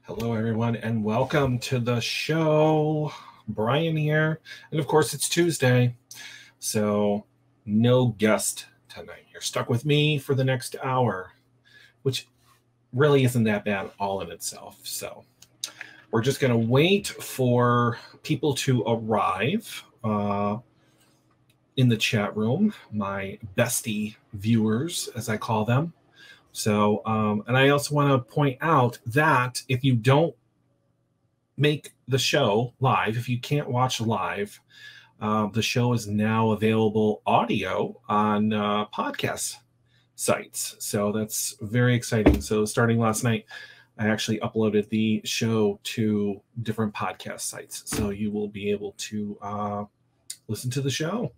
Hello, everyone, and welcome to the show. Brian here. And of course, it's Tuesday, so no guest tonight. You're stuck with me for the next hour, which really isn't that bad all in itself. So we're just going to wait for people to arrive in the chat room, my bestie viewers, as I call them. So, and I also want to point out that if you don't make the show live, if you can't watch live, the show is now available audio on podcast sites. So that's very exciting. So starting last night, I actually uploaded the show to different podcast sites. So you will be able to listen to the show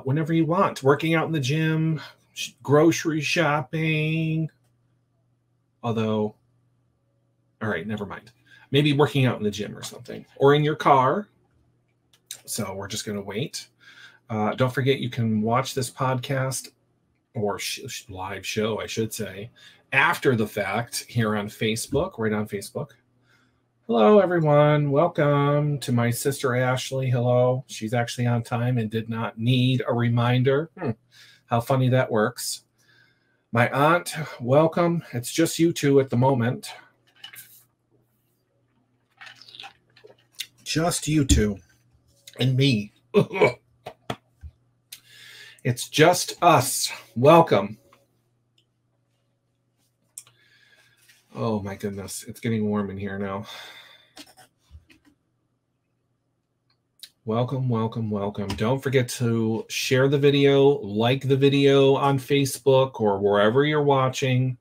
whenever you want, working out in the gym, grocery shopping. Although, all right, never mind. Maybe working out in the gym or something, or in your car. So we're just going to wait. Don't forget, you can watch this podcast or live show, I should say, after the fact here on Facebook, right on Facebook. Hello, everyone. Welcome to my sister, Ashley. Hello. She's actually on time and did not need a reminder. How funny that works. My aunt, welcome. It's just you two at the moment. Just you two and me. It's just us. Welcome. Oh my goodness. It's getting warm in here now. Welcome, welcome, welcome. Don't forget to share the video, like the video on Facebook or wherever you're watching.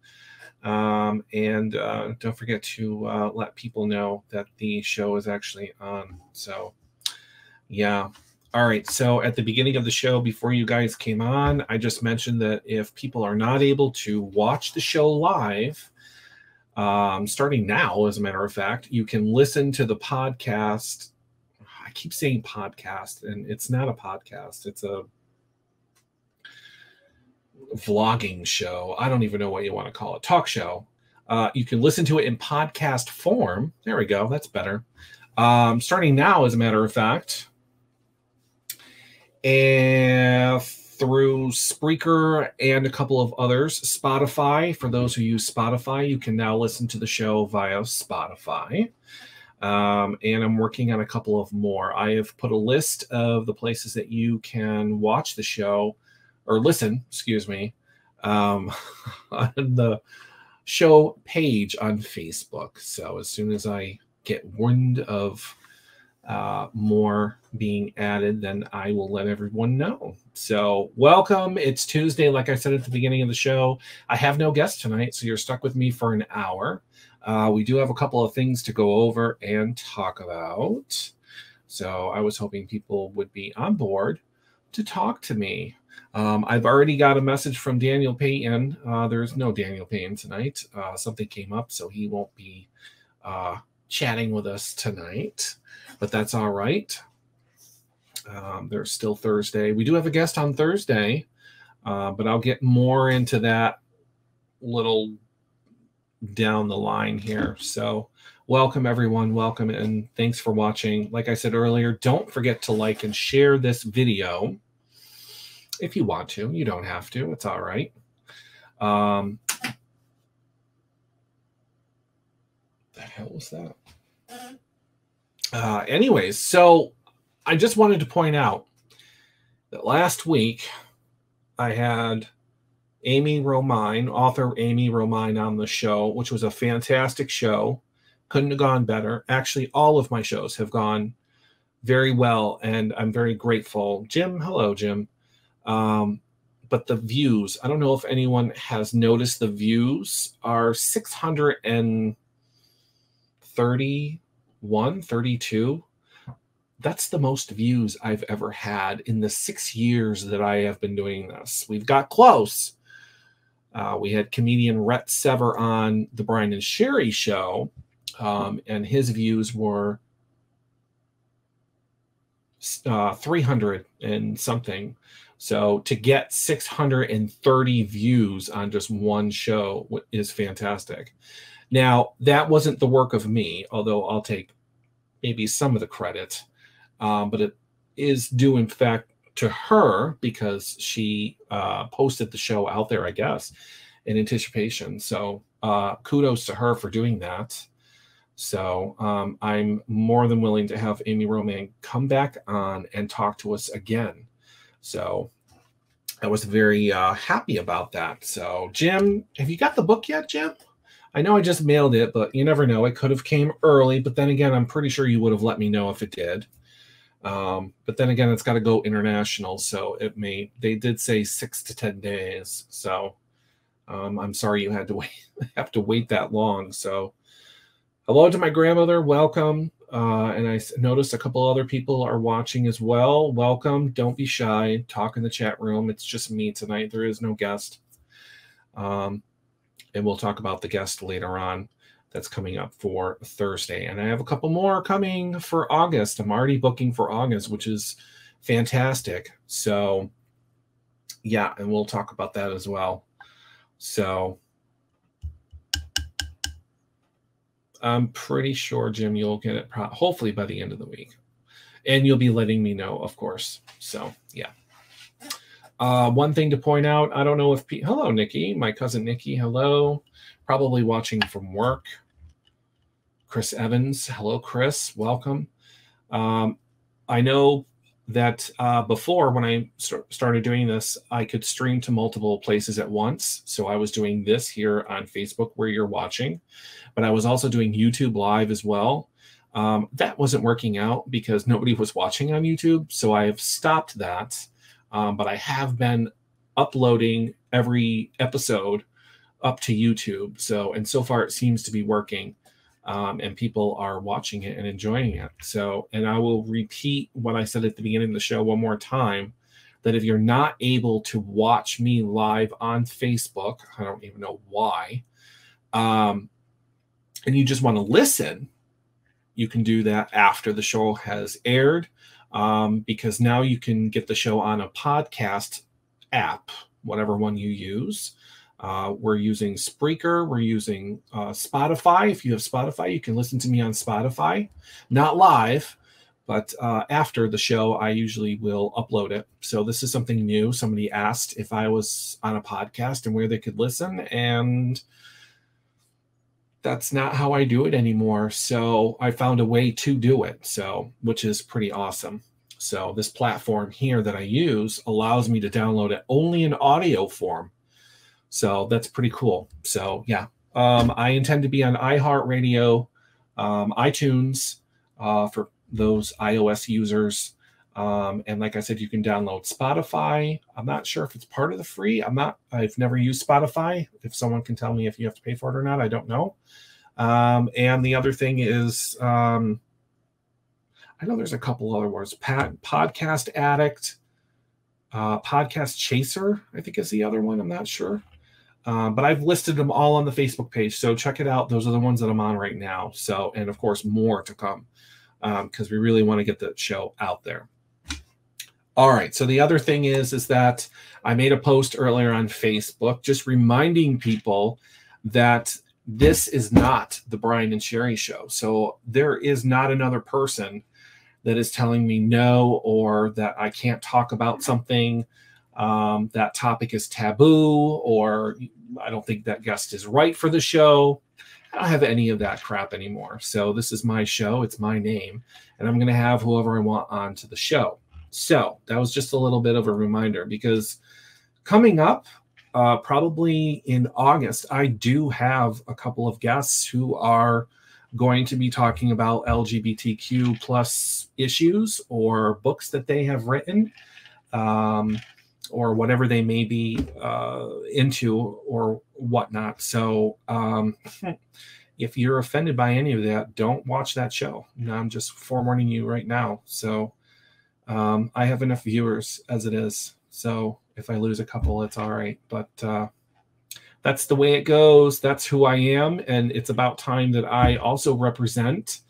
And don't forget to let people know that the show is actually on. So, yeah. All right. So at the beginning of the show, before you guys came on, I just mentioned that if people are not able to watch the show live, starting now, as a matter of fact, you can listen to the podcast. I keep saying podcast, and it's not a podcast. It's a vlogging show. I don't even know what you want to call it. Talk show. You can listen to it in podcast form. There we go. That's better. Starting now, as a matter of fact, and through Spreaker and a couple of others. Spotify, for those who use Spotify, you can now listen to the show via Spotify. And I'm working on a couple of more. I have put a list of the places that you can watch the show or listen, excuse me, on the show page on Facebook. So as soon as I get wind of more being added, then I will let everyone know. So welcome. It's Tuesday. Like I said at the beginning of the show, I have no guest tonight, so you're stuck with me for an hour. We do have a couple of things to go over and talk about. So I was hoping people would be on board to talk to me. I've already got a message from Daniel Payton. There's no Daniel Payton tonight. Something came up, so he won't be chatting with us tonight. But that's all right. There's still Thursday. We do have a guest on Thursday, but I'll get more into that little down the line here. So welcome, everyone. Welcome, and thanks for watching. Like I said earlier, don't forget to like and share this video if you want to. You don't have to. It's all right. The hell was that? Anyways, so I just wanted to point out that last week I had Amy Romine, author Amy Romine, on the show, which was a fantastic show. Couldn't have gone better. Actually, all of my shows have gone very well, and I'm very grateful. Jim, hello, Jim. But the views, I don't know if anyone has noticed, the views are 631, 32. That's the most views I've ever had in the 6 years that I have been doing this. We've got close. We had comedian Rhett Sever on the Brian and Sherry show, and his views were 300 and something. So to get 630 views on just one show is fantastic. Now, that wasn't the work of me, although I'll take maybe some of the credit, but it is due, in fact, to her because she posted the show out there, I guess, in anticipation. So kudos to her for doing that. So I'm more than willing to have Amy Roman come back on and talk to us again. So I was very happy about that. So Jim, have you got the book yet, Jim? I know I just mailed it, but you never know. It could have came early, but then again, I'm pretty sure you would have let me know if it did. But then again, it's got to go international, so it may. They did say 6 to 10 days, so I'm sorry you had to wait. Have to wait that long. So, hello to my grandmother. Welcome. And I noticed a couple other people are watching as well. Welcome. Don't be shy. Talk in the chat room. It's just me tonight. There is no guest. And we'll talk about the guest later on. That's coming up for Thursday. And I have a couple more coming for August. I'm already booking for August, which is fantastic. So, yeah, and we'll talk about that as well. So, I'm pretty sure, Jim, you'll get it hopefully by the end of the week. And you'll be letting me know, of course. So, yeah. One thing to point out, I don't know if hello, Nikki, my cousin Nikki, hello. Probably watching from work. Chris Evans, hello, Chris, welcome. I know that before, when I started doing this, I could stream to multiple places at once. So I was doing this here on Facebook where you're watching, but I was also doing YouTube Live as well. That wasn't working out because nobody was watching on YouTube. So I have stopped that. But I have been uploading every episode up to YouTube. So far it seems to be working. And people are watching it and enjoying it. So, and I will repeat what I said at the beginning of the show one more time, that if you're not able to watch me live on Facebook, I don't even know why, and you just want to listen, you can do that after the show has aired, because now you can get the show on a podcast app, whatever one you use. We're using Spreaker. We're using Spotify. If you have Spotify, you can listen to me on Spotify. Not live, but after the show, I usually will upload it. So this is something new. Somebody asked if I was on a podcast and where they could listen, and that's not how I do it anymore. So I found a way to do it, so which is pretty awesome. So this platform here that I use allows me to download it only in audio form. So that's pretty cool. So yeah, I intend to be on iHeartRadio, iTunes for those iOS users. And like I said, you can download Spotify. I'm not sure if it's part of the free. I've never used Spotify. If someone can tell me if you have to pay for it or not, I don't know. And the other thing is, I know there's a couple other words. Podcast Addict, Podcast Chaser, I think is the other one. I'm not sure. But I've listed them all on the Facebook page, so check it out. Those are the ones that I'm on right now. So, and of course, more to come, because we really want to get the show out there. All right. So the other thing is that I made a post earlier on Facebook, just reminding people that this is not the Brian and Sherry show. So there is not another person that is telling me no, or that I can't talk about something. That topic is taboo, or I don't think that guest is right for the show. I don't have any of that crap anymore. So this is my show. It's my name, and I'm going to have whoever I want on to the show. So that was just a little bit of a reminder, because coming up, probably in August, I do have a couple of guests who are going to be talking about LGBTQ plus issues or books that they have written. Or whatever they may be into or whatnot. So if you're offended by any of that, don't watch that show. I'm just forewarning you right now. So I have enough viewers as it is. So if I lose a couple, it's all right. But that's the way it goes. That's who I am. And it's about time that I also represent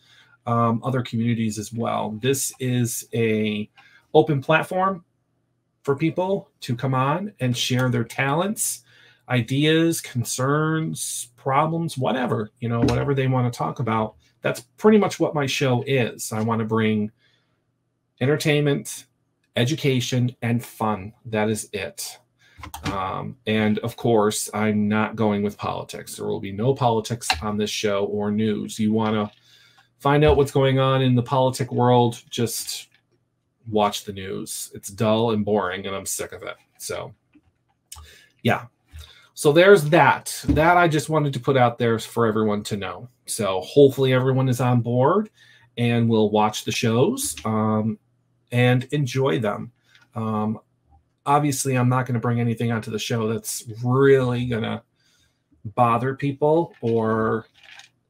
other communities as well. This is a open platform for people to come on and share their talents, ideas, concerns, problems, whatever, you know, whatever they want to talk about. That's pretty much what my show is. I want to bring entertainment, education, and fun. That is it. And of course, I'm not going with politics. There will be no politics on this show or news. You want to find out what's going on in the politic world, just watch the news. It's dull and boring, and I'm sick of it. So, yeah. So there's that. That I just wanted to put out there for everyone to know. So hopefully everyone is on board and will watch the shows and enjoy them. Obviously, I'm not going to bring anything onto the show that's really going to bother people or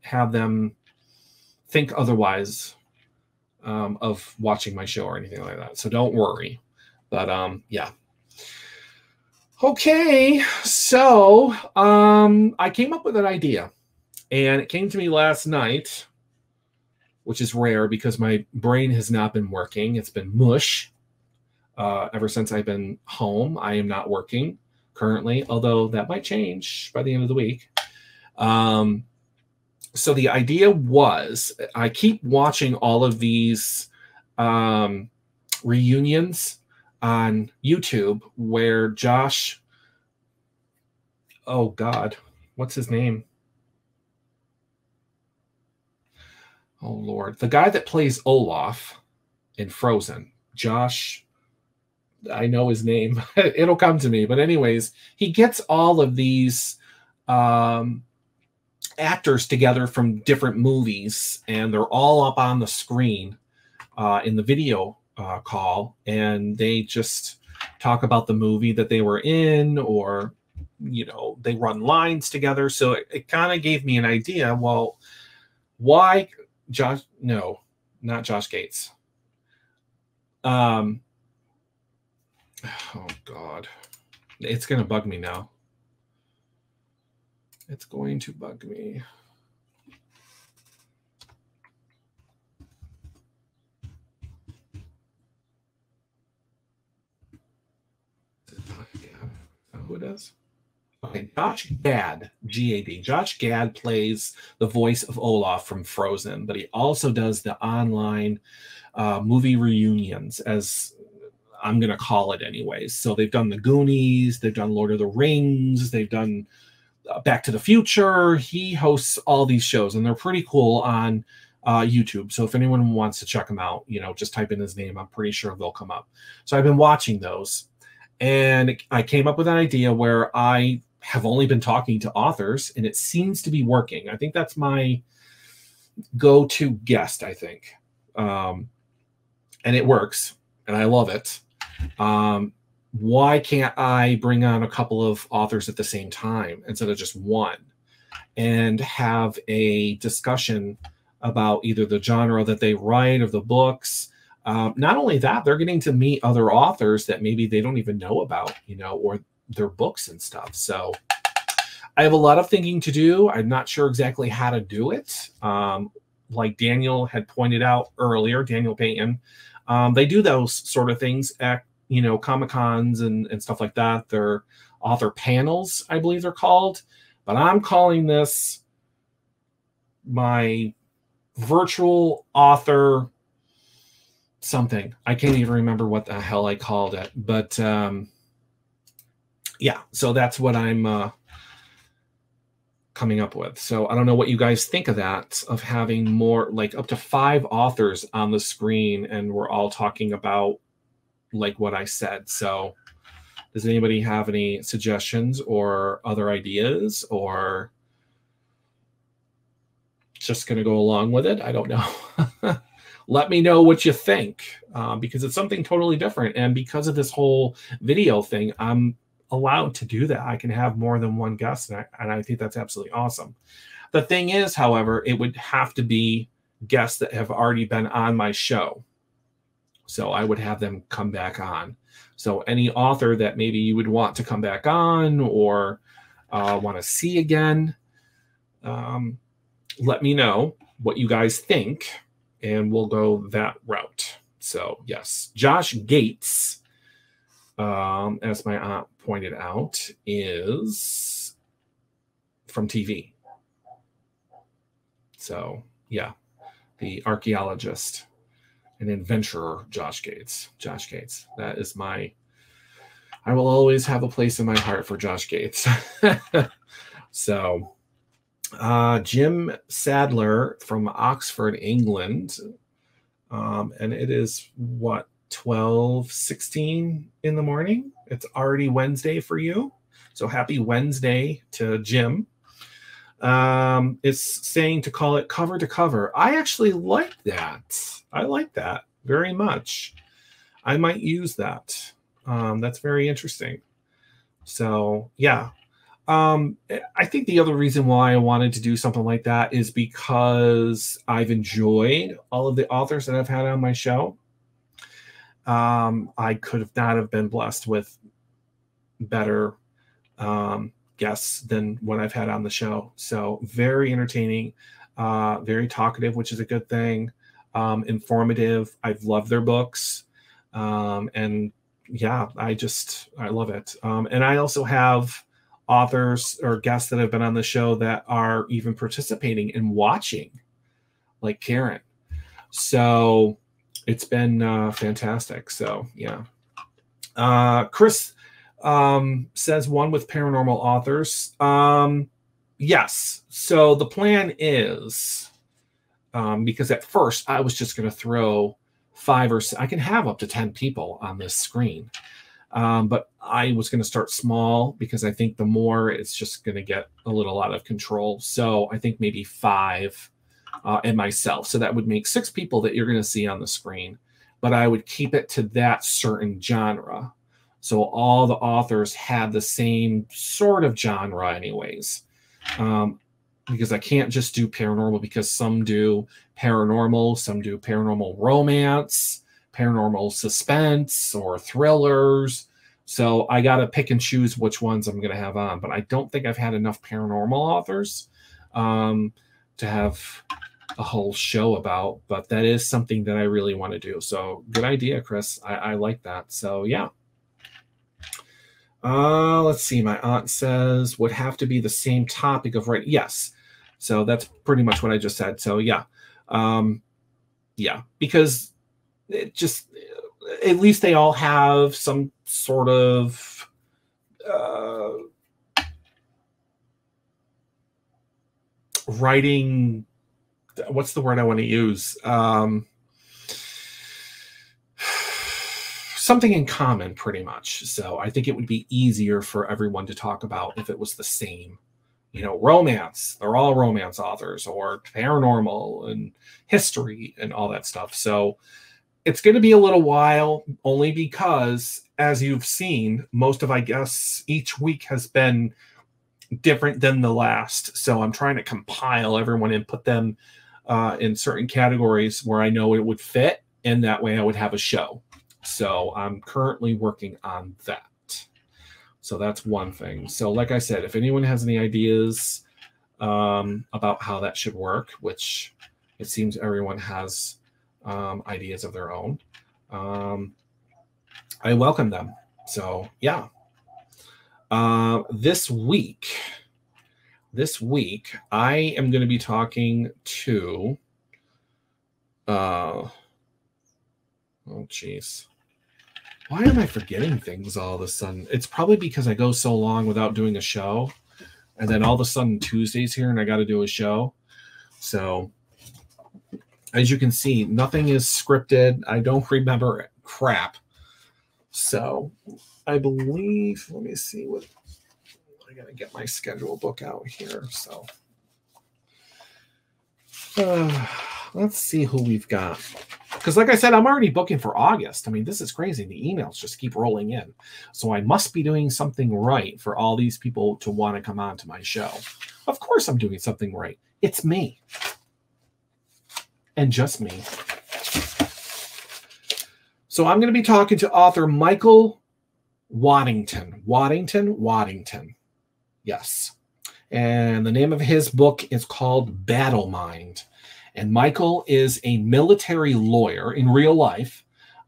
have them think otherwise of watching my show or anything like that. So don't worry. But yeah. Okay, so I came up with an idea, and it came to me last night, which is rare because my brain has not been working. It's been mush ever since I've been home. I am not working currently, although that might change by the end of the week. So the idea was, I keep watching all of these reunions on YouTube where Josh, oh God, what's his name? Oh Lord, the guy that plays Olaf in Frozen, Josh, I know his name. It'll come to me. But anyways, he gets all of these actors together from different movies, and they're all up on the screen in the video call, and they just talk about the movie that they were in, or, you know, they run lines together. So it kind of gave me an idea. Well, why Josh? No, not Josh Gates. Oh God, it's gonna bug me now. It's going to bug me. Who it is? Okay, Josh Gad, G-A-D. Josh Gad plays the voice of Olaf from Frozen, but he also does the online movie reunions, as I'm going to call it anyways. So they've done the Goonies, they've done Lord of the Rings, they've done Back to the Future. He hosts all these shows, and they're pretty cool on YouTube. So if anyone wants to check them out, you know, just type in his name. I'm pretty sure they'll come up. So I've been watching those, and I came up with an idea where I have only been talking to authors, and it seems to be working. I think that's my go-to guest, I think. And it works, and I love it. Why can't I bring on a couple of authors at the same time instead of just one, and have a discussion about either the genre that they write or the books? Not only that, they're getting to meet other authors that maybe they don't even know about, you know, or their books and stuff. So I have a lot of thinking to do. I'm not sure exactly how to do it. Like Daniel had pointed out earlier, Daniel Payton, they do those sort of things at, you know, Comic-Cons and stuff like that. They're author panels, I believe they're called. But I'm calling this my virtual author something. I can't even remember what the hell I called it. But yeah, so that's what I'm coming up with. So I don't know what you guys think of that, of having more, like up to 5 authors on the screen, and we're all talking about like what I said. So does anybody have any suggestions or other ideas, or just going to go along with it? I don't know. Let me know what you think, because it's something totally different. And because of this whole video thing, I'm allowed to do that. I can have more than one guest, and I think that's absolutely awesome. The thing is, however, it would have to be guests that have already been on my show. So I would have them come back on. So any author that maybe you would want to come back on or want to see again, let me know what you guys think, and we'll go that route. So yes, Josh Gates, as my aunt pointed out, is from TV. So yeah, the archaeologist and adventurer, Josh Gates. Josh Gates. That is I will always have a place in my heart for Josh Gates. So Jim Sadler from Oxford, England. And it is what, 12:16 in the morning? It's already Wednesday for you. So happy Wednesday to Jim. It's saying to call it cover to cover. I actually like that. I like that very much. I might use that. That's very interesting. So yeah. I think the other reason why I wanted to do something like that is because I've enjoyed all of the authors that I've had on my show. I could have not have been blessed with better guests than what I've had on the show. So very entertaining, very talkative, which is a good thing. Informative. I've loved their books. And yeah, I love it. And I also have authors or guests that have been on the show that are even participating and watching, like Karen. So it's been fantastic. So yeah. Chris says one with paranormal authors. Yes. So the plan is, because at first I was just going to throw 5 or 6, I can have up to 10 people on this screen. But I was going to start small because I think the more it's just going to get a little out of control. So I think maybe 5 and myself. So that would make 6 people that you're going to see on the screen. But I would keep it to that certain genre. So all the authors have the same sort of genre anyways. Because I can't just do paranormal, because some do paranormal, some do paranormal romance, paranormal suspense, or thrillers. So I got to pick and choose which ones I'm going to have on. But I don't think I've had enough paranormal authors to have a whole show about. But that is something that I really want to do. So good idea, Chris. I like that. So yeah. Let's see. My aunt says would have to be the same topic of writing. Yes. So that's pretty much what I just said. So yeah. Yeah, because it just, at least they all have some sort of writing. What's the word I want to use? Something in common, pretty much. So I think it would be easier for everyone to talk about if it was the same. You know, romance, they're all romance authors, or paranormal and history and all that stuff. So it's going to be a little while, only because, as you've seen, most of, I guess, each week has been different than the last. So I'm trying to compile everyone and put them in certain categories where I know it would fit. And that way I would have a show. So I'm currently working on that. So that's one thing. So like I said, if anyone has any ideas about how that should work, which it seems everyone has ideas of their own, I welcome them. So yeah. This week, I am going to be talking to, oh geez. Why am I forgetting things all of a sudden? It's probably because I go so long without doing a show. And then all of a sudden Tuesday's here and I got to do a show. So as you can see, nothing is scripted. I don't remember crap. So I believe, let me see what, I got to get my schedule book out here. So let's see who we've got. Because like I said, I'm already booking for August. I mean, this is crazy. The emails just keep rolling in. So I must be doing something right for all these people to want to come on to my show. Of course I'm doing something right. It's me. And just me. So I'm going to be talking to author Michael Waddington. Waddington. Yes. And the name of his book is called Battle Mind. And Michael is a military lawyer in real life.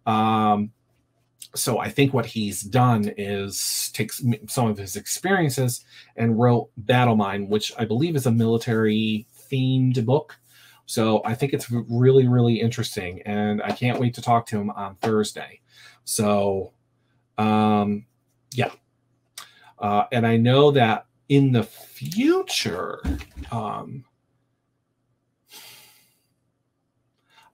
So I think what he's done is takes some of his experiences and wrote Battle Mind, which I believe is a military themed book. So I think it's really, really interesting, and I can't wait to talk to him on Thursday. So, yeah. And I know that in the future,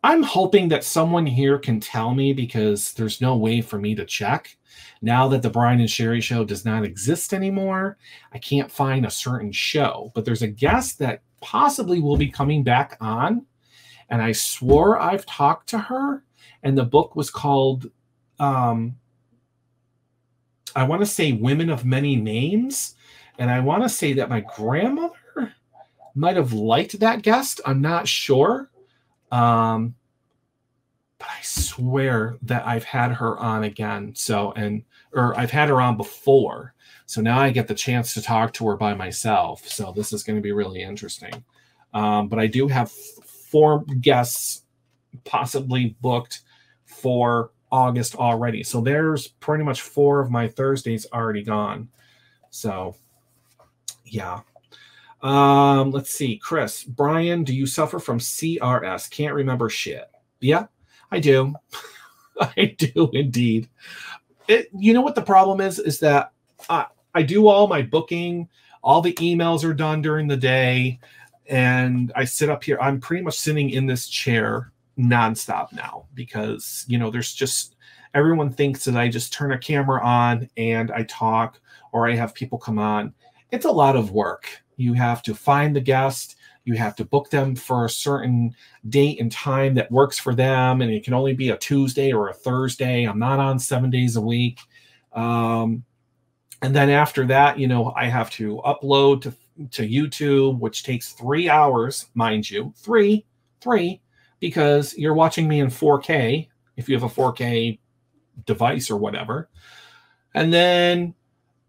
I'm hoping that someone here can tell me, because there's no way for me to check. Now that the Brian and Sherry show does not exist anymore, I can't find a certain show. But there's a guest that possibly will be coming back on. And I swore I've talked to her. And the book was called, I want to say Women of Many Names. And I want to say that my grandmother might have liked that guest. I'm not sure. But I swear that I've had her on again. Or I've had her on before. So now I get the chance to talk to her by myself. So this is going to be really interesting. But I do have 4 guests possibly booked for August already. So there's pretty much 4 of my Thursdays already gone. So yeah. Let's see. Chris, Brian, do you suffer from CRS? Can't remember shit. Yeah, I do. I do indeed. You know what the problem is that I do all my booking. All the emails are done during the day. And I sit up here. I'm pretty much sitting in this chair nonstop now because, there's just everyone thinks that I just turn a camera on and I talk or I have people come on. It's a lot of work. You have to find the guest. You have to book them for a certain date and time that works for them. And it can only be a Tuesday or a Thursday. I'm not on 7 days a week. And then after that, I have to upload to YouTube, which takes 3 hours, mind you, three, because you're watching me in 4K if you have a 4K device or whatever. And then,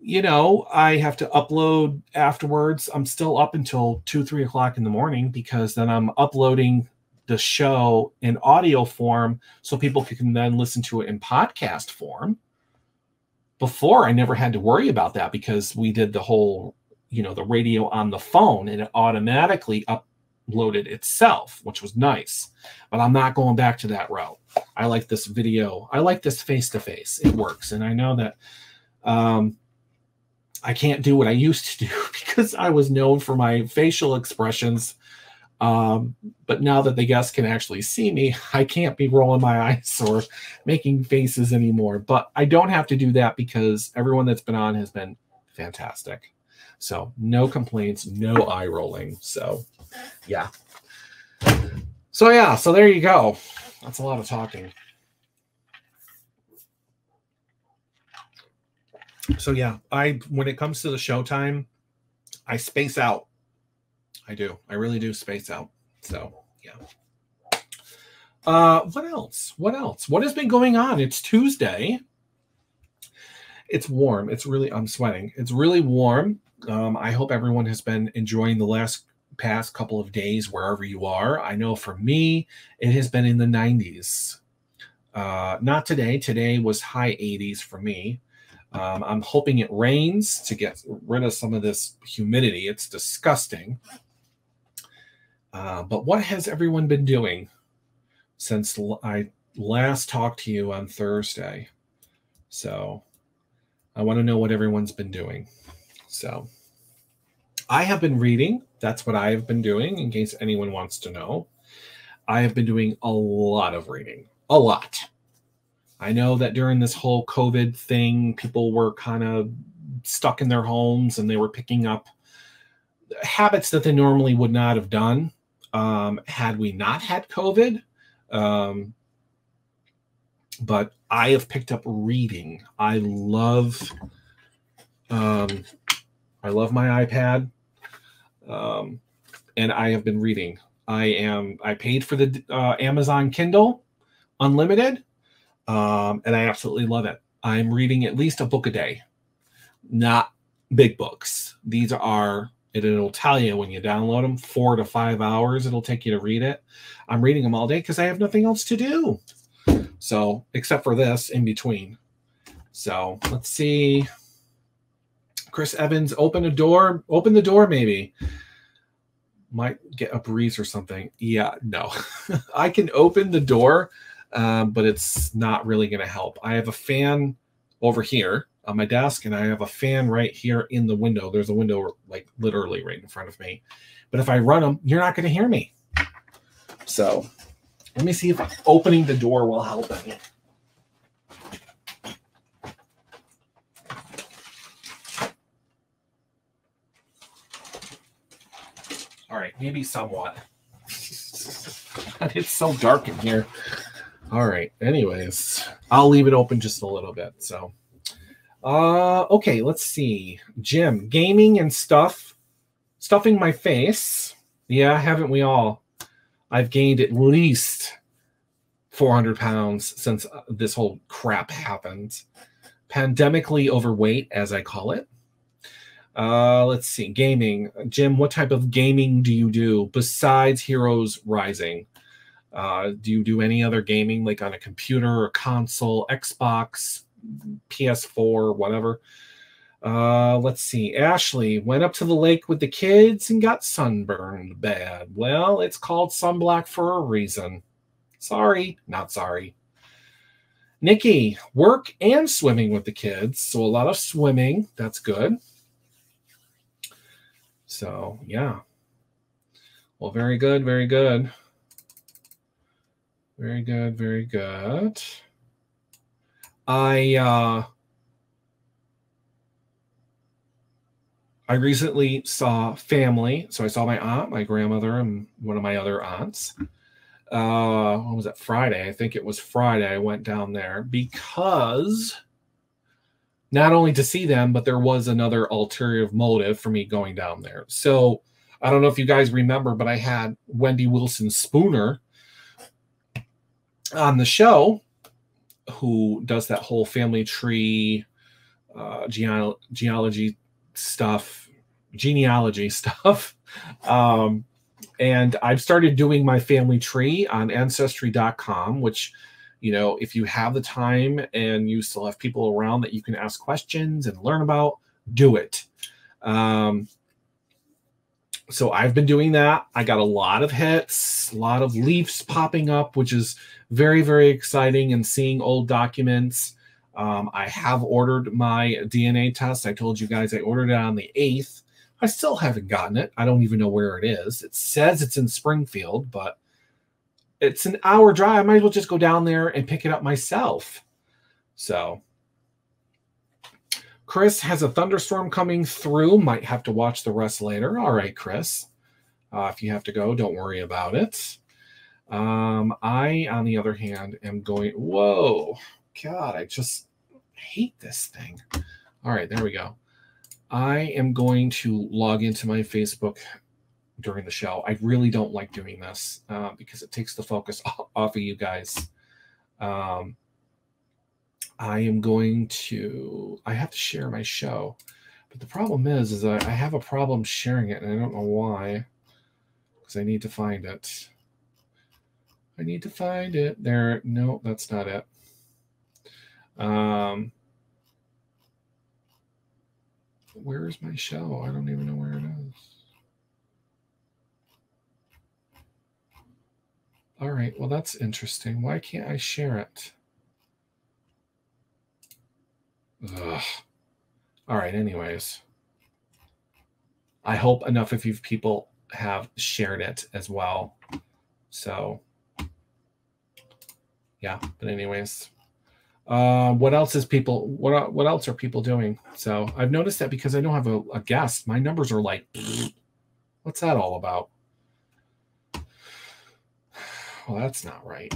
I have to upload afterwards. I'm still up until 2-3 o'clock in the morning because then I'm uploading the show in audio form so people can then listen to it in podcast form. Before, I never had to worry about that because we did the whole, the radio on the phone and it automatically uploaded itself, which was nice. But I'm not going back to that route. I like this video. I like this face-to-face. It works. And I know that I can't do what I used to do because I was known for my facial expressions. But now that the guests can actually see me, I can't be rolling my eyes or making faces anymore. But I don't have to do that because everyone that's been on has been fantastic. So no complaints, no eye rolling. So yeah. So there you go. That's a lot of talking. So yeah, when it comes to the showtime, I space out. I do. I really do space out. So yeah. What else? What has been going on? It's Tuesday. It's warm. I'm sweating. It's really warm. I hope everyone has been enjoying the past couple of days wherever you are. I know for me, it has been in the 90s. Not today. Today was high 80s for me. I'm hoping it rains to get rid of some of this humidity. It's disgusting. But what has everyone been doing since I last talked to you on Thursday? So I want to know what everyone's been doing. So I have been reading. That's what I have been doing, in case anyone wants to know. I have been doing a lot of reading. A lot. I know that during this whole COVID thing, people were kind of stuck in their homes and they were picking up habits that they normally would not have done had we not had COVID. But I have picked up reading. I love my iPad, and I have been reading. I paid for the Amazon Kindle Unlimited. And I absolutely love it. I'm reading at least a book a day, not big books. It'll tell you when you download them, 4 to 5 hours it'll take you to read it. I'm reading them all day because I have nothing else to do. So, except for this in between. So, let's see. Chris Evans, open the door maybe. Might get a breeze or something. Yeah, no. I can open the door, but it's not really going to help. I have a fan over here on my desk, and I have a fan right here in the window. There's a window like literally right in front of me. But if I run them, you're not going to hear me. So let me see if opening the door will help any. All right, maybe somewhat. It's so dark in here. All right, anyways, I'll leave it open just a little bit. So, okay, let's see. Jim, gaming and stuffing my face. Yeah, haven't we all? I've gained at least 400 pounds since this whole crap happened. Pandemically overweight, as I call it. Let's see. Gaming. Jim, what type of gaming do you do besides Heroes Rising? Do you do any other gaming, like on a computer or console, Xbox, PS4, whatever? Let's see. Ashley went up to the lake with the kids and got sunburned bad. Well, it's called sunblock for a reason. Sorry, not sorry. Nikki, work and swimming with the kids. So a lot of swimming. That's good. So, yeah. Well, very good, very good. Very good, very good. I recently saw family. So I saw my aunt, my grandmother, and one of my other aunts. What was it? Friday. I think it was Friday. I went down there because not only to see them, but there was another ulterior motive for me going down there. So I don't know if you guys remember, but I had Wendy Wilson Spooner on the show, who does that whole family tree genealogy stuff. And I've started doing my family tree on Ancestry.com, which, you know, if you have the time and you still have people around that you can ask questions and learn about, do it. So I've been doing that. I got a lot of hits, a lot of leaves popping up, which is very, very exciting, and seeing old documents. I have ordered my DNA test. I told you guys I ordered it on the 8th. I still haven't gotten it. I don't even know where it is. It says it's in Springfield, but it's an hour drive. I might as well just go down there and pick it up myself. So Chris has a thunderstorm coming through. Might have to watch the rest later. All right, Chris. If you have to go, don't worry about it. I, on the other hand, am going... Whoa. God, I just hate this thing. All right, there we go. I am going to log into my Facebook during the show. I really don't like doing this because it takes the focus off of you guys. I am going to... I have to share my show. But the problem is I have a problem sharing it, and I don't know why. Because I need to find it. I need to find it. There. No, that's not it. Where is my show? I don't even know where it is. All right, well, that's interesting. Why can't I share it? Ugh. All right, anyways. I hope enough of you people have shared it as well. So, yeah, but anyways. What else is people? What else are people doing? So I've noticed that because I don't have a guest, my numbers are like, what's that all about? Well, that's not right.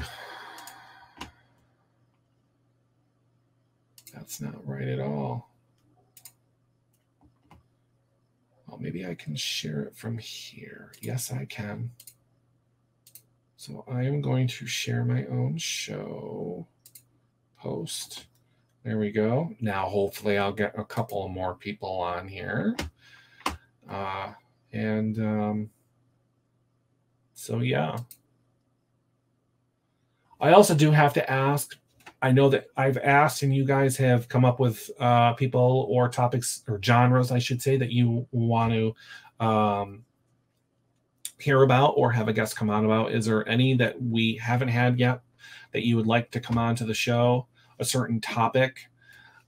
That's not right at all. Well, maybe I can share it from here. Yes, I can. So I am going to share my own show. Post. There we go. Now, hopefully, I'll get a couple more people on here. So, yeah. I also do have to ask. I know that I've asked, and you guys have come up with people or topics or genres, I should say, that you want to hear about or have a guest come on about? Is there any that we haven't had yet that you would like to come on to the show? A certain topic?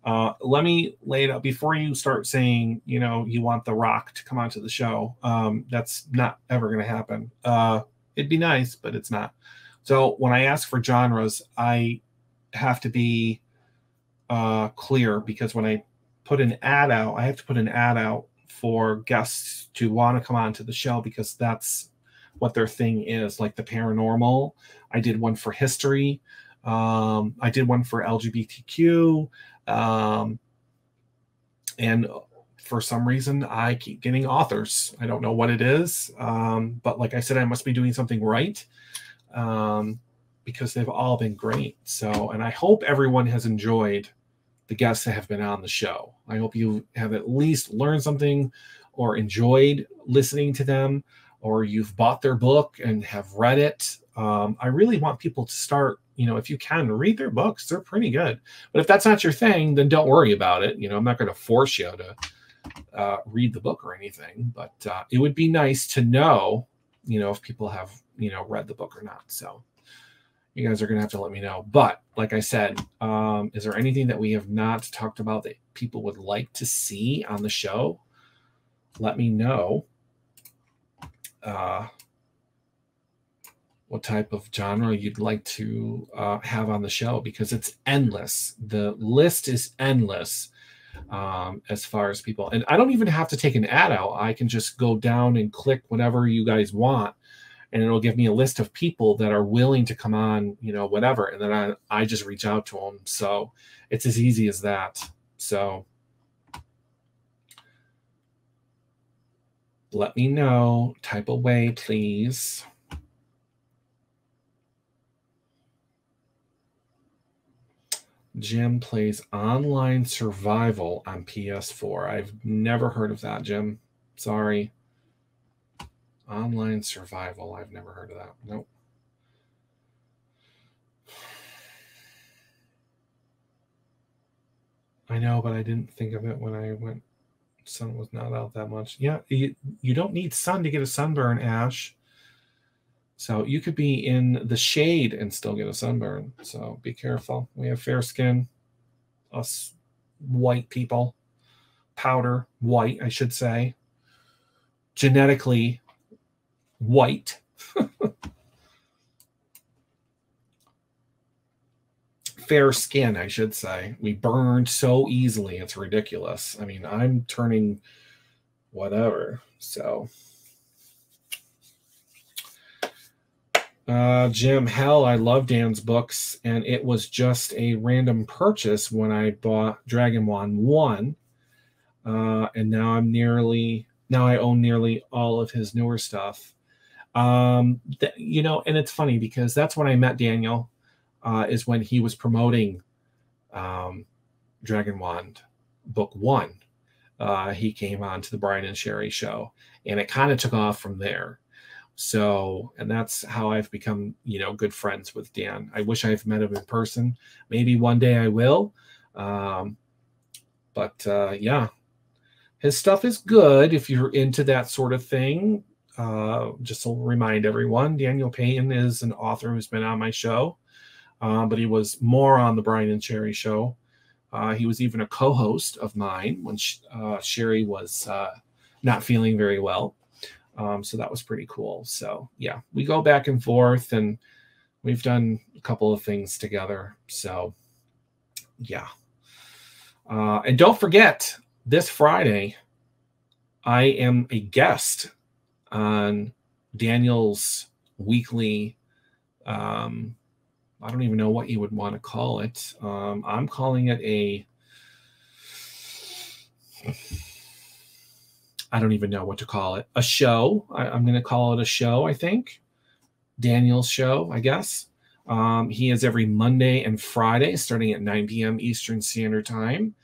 Let me lay it out before you start saying, you know, you want The Rock to come onto the show. That's not ever going to happen. It'd be nice, but it's not. So when I ask for genres, I have to be clear, because when I put an ad out, I have to put an ad out for guests to want to come on to the show, because that's what their thing is. Like the paranormal, I did one for history. I did one for LGBTQ. And for some reason, I keep getting authors. I don't know what it is. But like I said, I must be doing something right, because they've all been great. So, and I hope everyone has enjoyed the guests that have been on the show. I hope you have at least learned something or enjoyed listening to them, or you've bought their book and have read it. I really want people to start, you know, if you can, read their books. They're pretty good. But if that's not your thing, then don't worry about it. You know, I'm not going to force you to read the book or anything, but it would be nice to know, you know, if people have, you know, read the book or not. So you guys are going to have to let me know. But like I said, is there anything that we have not talked about that people would like to see on the show? Let me know what type of genre you'd like to have on the show, because it's endless. The list is endless as far as people. And I don't even have to take an ad out. I can just go down and click whatever you guys want, and it'll give me a list of people that are willing to come on, you know, whatever. And then I just reach out to them. So it's as easy as that. So let me know. Type away, please. Jim plays online survival on PS4. I've never heard of that, Jim. Sorry. Online survival. I've never heard of that. Nope. I know, but I didn't think of it when I went. Sun was not out that much. Yeah, you don't need sun to get a sunburn, Ash. So you could be in the shade and still get a sunburn. So be careful. We have fair skin. Us white people. Powder white, I should say. Genetically white. Fair skin, I should say. We burned so easily. It's ridiculous. I mean, I'm turning whatever. So... Jim, hell, I love Dan's books, and it was just a random purchase when I bought Dragon Wand 1, and now I own nearly all of his newer stuff. You know, and it's funny because that's when I met Daniel, is when he was promoting Dragon Wand Book 1. He came on to the Brian and Sherry show, and it kind of took off from there. So, and that's how I've become, you know, good friends with Dan. I wish I've met him in person. Maybe one day I will. Yeah, his stuff is good if you're into that sort of thing. Just to remind everyone, Daniel Payton is an author who's been on my show, but he was more on the Brian and Sherry show. He was even a co-host of mine when Sherry was not feeling very well. So that was pretty cool. So yeah, we go back and forth, and we've done a couple of things together. So yeah. And don't forget, this Friday, I am a guest on Daniel's weekly, I don't even know what you would want to call it. I'm calling it I don't even know what to call it. A show. I'm going to call it a show, I think. Daniel's show, I guess. He is every Monday and Friday, starting at 9 p.m. Eastern Standard Time.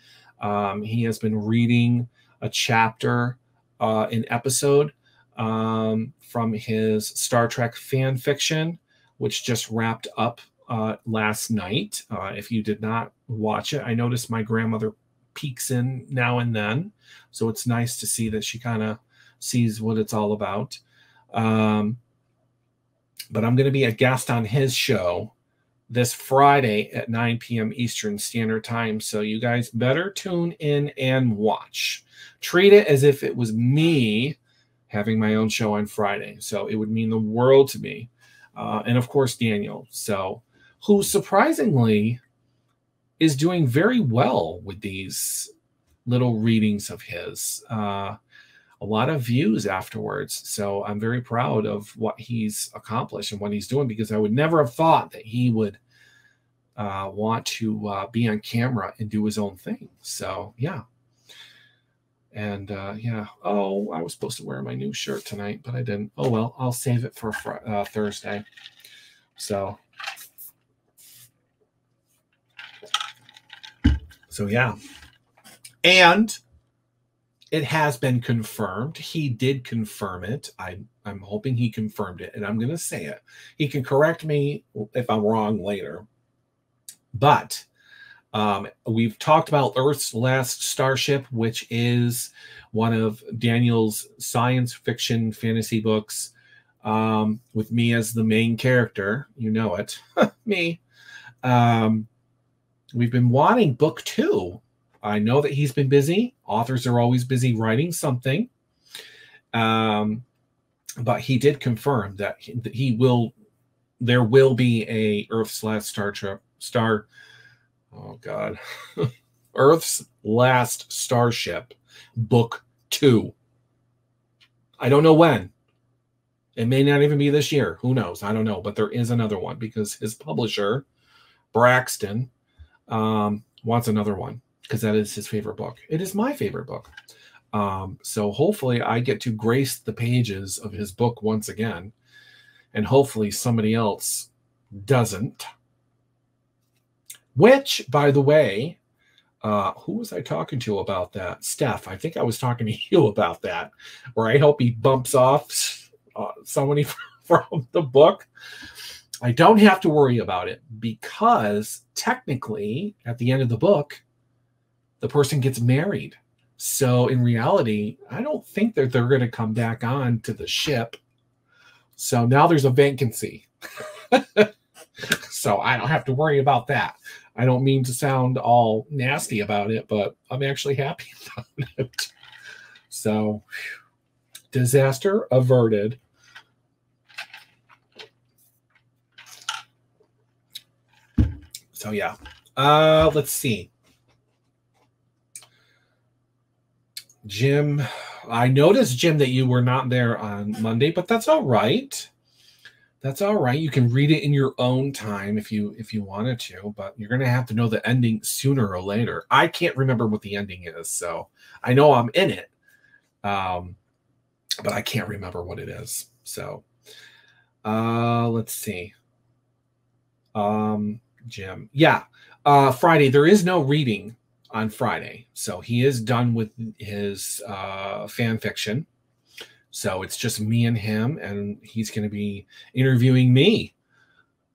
He has been reading a chapter, an episode from his Star Trek fan fiction, which just wrapped up last night. If you did not watch it, I noticed my grandmother peeks in now and then, so it's nice to see that she kind of sees what it's all about. But I'm going to be a guest on his show this Friday at 9 p.m. Eastern Standard Time. So you guys better tune in and watch. Treat it as if it was me having my own show on Friday. So it would mean the world to me. And of course, Daniel. So who surprisingly is doing very well with these little readings of his. A lot of views afterwards. So I'm very proud of what he's accomplished and what he's doing, because I would never have thought that he would want to be on camera and do his own thing. So, yeah. And, yeah. Oh, I was supposed to wear my new shirt tonight, but I didn't. Oh, well, I'll save it for Thursday. So, yeah. And it has been confirmed. He did confirm it. I'm hoping he confirmed it, and I'm going to say it. He can correct me if I'm wrong later. But we've talked about Earth's Last Starship, which is one of Daniel's science fiction fantasy books, with me as the main character. You know it. Me. We've been wanting book 2. I know that he's been busy. Authors are always busy writing something. But he did confirm that there will be a Earth's Last Earth's Last Starship book 2. I don't know when. It may not even be this year. Who knows? I don't know. But there is another one, because his publisher, Braxton, wants another one, because that is his favorite book. It is my favorite book. So hopefully I get to grace the pages of his book once again, and hopefully somebody else doesn't. Which, by the way, who was I talking to about that? Steph, I think I was talking to you about that, where I hope he bumps off somebody from the book. I don't have to worry about it, because technically at the end of the book, the person gets married. So in reality, I don't think that they're going to come back on to the ship. So now there's a vacancy. So I don't have to worry about that. I don't mean to sound all nasty about it, but I'm actually happy about it. So, disaster averted. So yeah. Let's see. Jim, I noticed, Jim, that you were not there on Monday, but that's all right. That's all right. You can read it in your own time if you wanted to, but you're going to have to know the ending sooner or later. I can't remember what the ending is, so I know I'm in it, but I can't remember what it is. So let's see. Jim. Yeah. Friday, there is no reading on Friday. So he is done with his fan fiction. So it's just me and him, and he's going to be interviewing me.